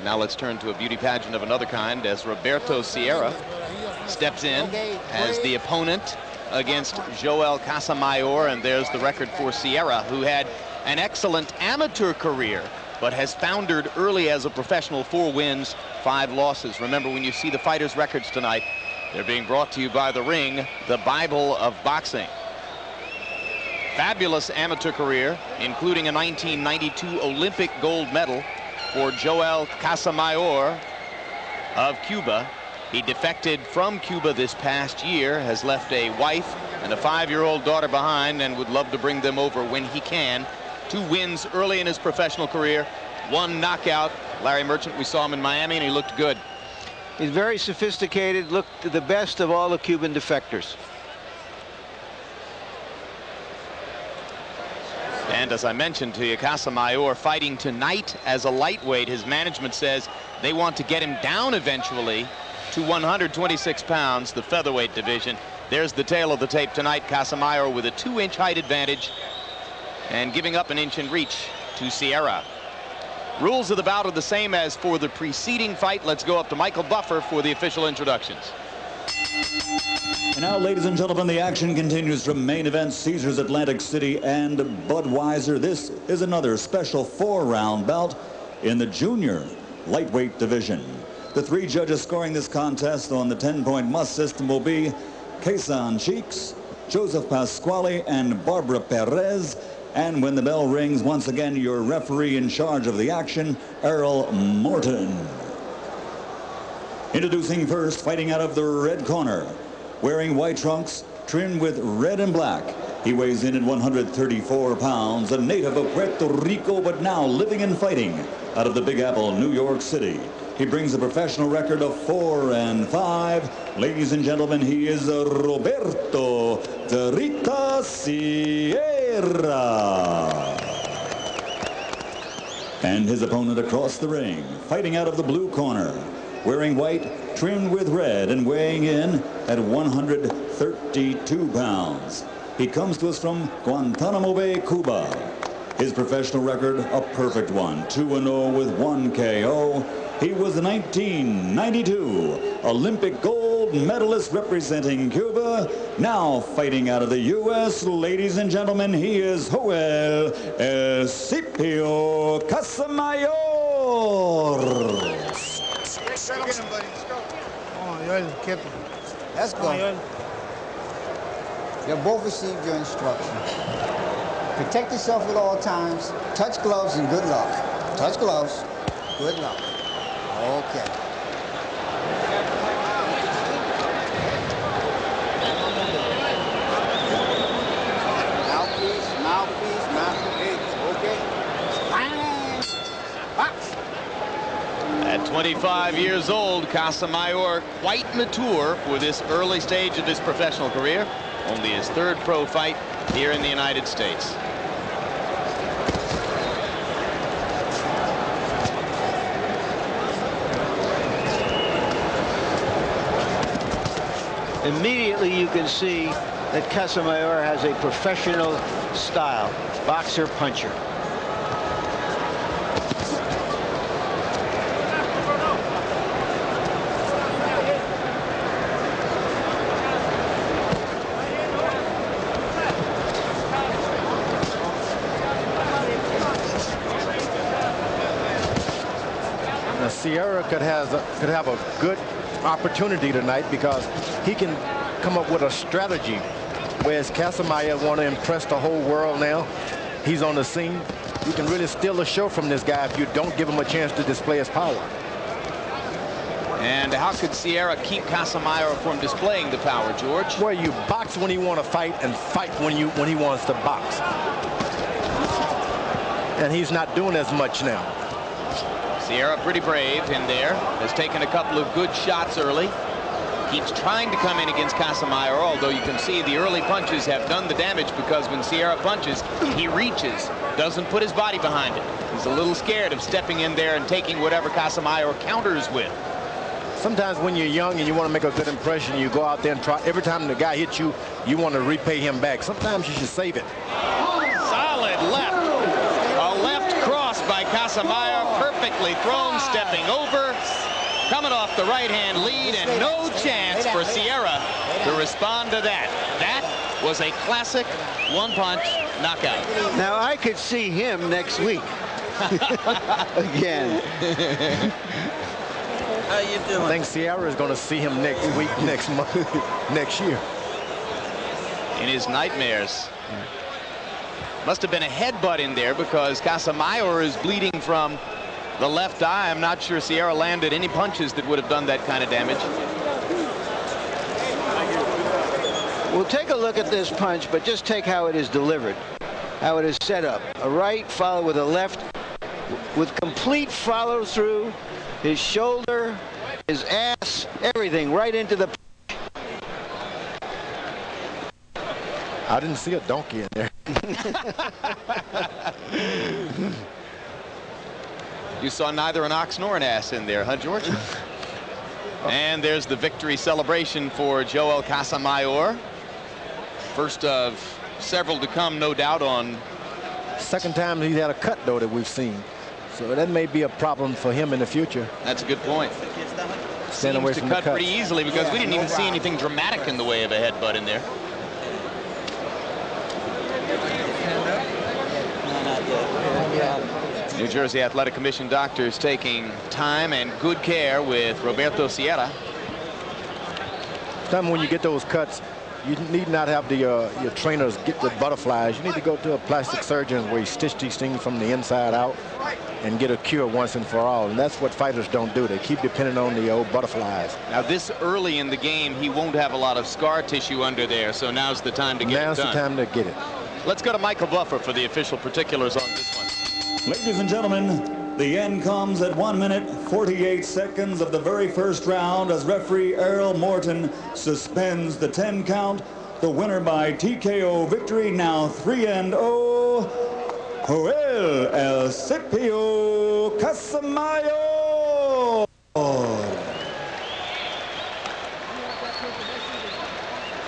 Now let's turn to a beauty pageant of another kind as Roberto Sierra steps in as the opponent against Joel Casamayor. And there's the record for Sierra, who had an excellent amateur career but has foundered early as a professional. 4 wins, 5 losses. Remember, when you see the fighters' records tonight, they're being brought to you by The Ring, the Bible of boxing. Fabulous amateur career, including a 1992 Olympic gold medal for Joel Casamayor of Cuba. He defected from Cuba this past year, has left a wife and a 5-year-old daughter behind, and would love to bring them over when he can. 2 wins early in his professional career, 1 knockout. Larry Merchant, we saw him in Miami, and he looked good. He's very sophisticated, looked the best of all the Cuban defectors. And as I mentioned to you, Casamayor fighting tonight as a lightweight. His management says they want to get him down eventually to 126 pounds, the featherweight division. There's the tail of the tape tonight. Casamayor with a 2-inch height advantage and giving up an inch in reach to Sierra. Rules of the bout are the same as for the preceding fight. Let's go up to Michael Buffer for the official introductions. And now, ladies and gentlemen, the action continues from main event Caesars Atlantic City and Budweiser. This is another special 4-round bout in the junior lightweight division. The 3 judges scoring this contest on the 10-point must system will be Quezon Cheeks, Joseph Pasquale, and Barbara Perez. And when the bell rings, once again, your referee in charge of the action, Errol Morton. Introducing first, fighting out of the red corner, wearing white trunks trimmed with red and black. He weighs in at 134 pounds, a native of Puerto Rico, but now living and fighting out of the Big Apple, New York City. He brings a professional record of 4-5. Ladies and gentlemen, he is Roberto Territa Sierra. And his opponent across the ring, fighting out of the blue corner, wearing white, trimmed with red, and weighing in at 132 pounds. He comes to us from Guantanamo Bay, Cuba. His professional record, a perfect one, 2-0 with 1 KO. He was the 1992 Olympic gold medalist representing Cuba. Now fighting out of the U.S., ladies and gentlemen, he is Joel Casamayor. Get him, buddy. Let's go. Come on, Joel, keep him. Let's go. You both received your instruction. Protect yourself at all times. Touch gloves and good luck. Touch gloves. Good luck. Okay. Mouthpiece, mouthpiece, mouthpiece. Okay. Bang! Box. At 25 years old, Casamayor quite mature for this early stage of his professional career. Only his 3rd pro fight here in the United States. Immediately you can see that Casamayor has a professional style, boxer puncher. Now, Sierra could have a good opportunity tonight because he can come up with a strategy, whereas Casamayor want to impress the whole world now. He's on the scene. You can really steal the show from this guy if you don't give him a chance to display his power. And how could Sierra keep Casamayor from displaying the power, George? Well, you box when you want to fight and fight when he wants to box. And he's not doing as much now. Sierra pretty brave in there, has taken a couple of good shots early. Keeps trying to come in against Casamayor, although you can see the early punches have done the damage, because when Sierra punches, he reaches, doesn't put his body behind it. He's a little scared of stepping in there and taking whatever Casamayor counters with. Sometimes when you're young and you want to make a good impression, you go out there and try. Every time the guy hits you, you want to repay him back. Sometimes you should save it. Solid left. A left cross by Casamayor perfectly thrown, stepping over, coming off the right-hand lead, and no chance for Sierra to respond to that. That was a classic one-punch knockout. Now, I could see him next week. Again. How you doing? I think Sierra is going to see him next week, next month, next year. In his nightmares. Must have been a headbutt in there because Casamayor is bleeding from the left eye. I'm not sure Sierra landed any punches that would have done that kind of damage. We'll take a look at this punch, but just take how it is delivered, how it is set up. A right followed with a left with complete follow through. His shoulder, his ass, everything right into the. I didn't see a donkey in there. You saw neither an ox nor an ass in there, huh, George? And there's the victory celebration for Joel Casamayor. First of several to come, no doubt, on. Second time he's had a cut, though, that we've seen. So that may be a problem for him in the future. That's a good point. Stand away Seems to from cut the pretty easily because we didn't even see anything dramatic in the way of a headbutt in there. New Jersey Athletic Commission doctors taking time and good care with Roberto Sierra. Sometimes when you get those cuts, you need not have the your trainers get the butterflies. You need to go to a plastic surgeon where you stitch these things from the inside out and get a cure once and for all. And that's what fighters don't do. They keep depending on the old butterflies. Now, this early in the game, he won't have a lot of scar tissue under there, so now's the time to get it done. Now's the time to get it. Let's go to Michael Buffer for the official particulars on this one. Ladies and gentlemen, the end comes at 1 minute, 48 seconds of the very first round as referee Errol Morton suspends the 10 count. The winner by TKO victory, now 3-0, Joel El Scipio Casamayor.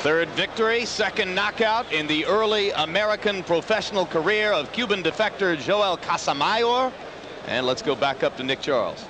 Third victory, second knockout in the early American professional career of Cuban defector Joel Casamayor. And let's go back up to Nick Charles.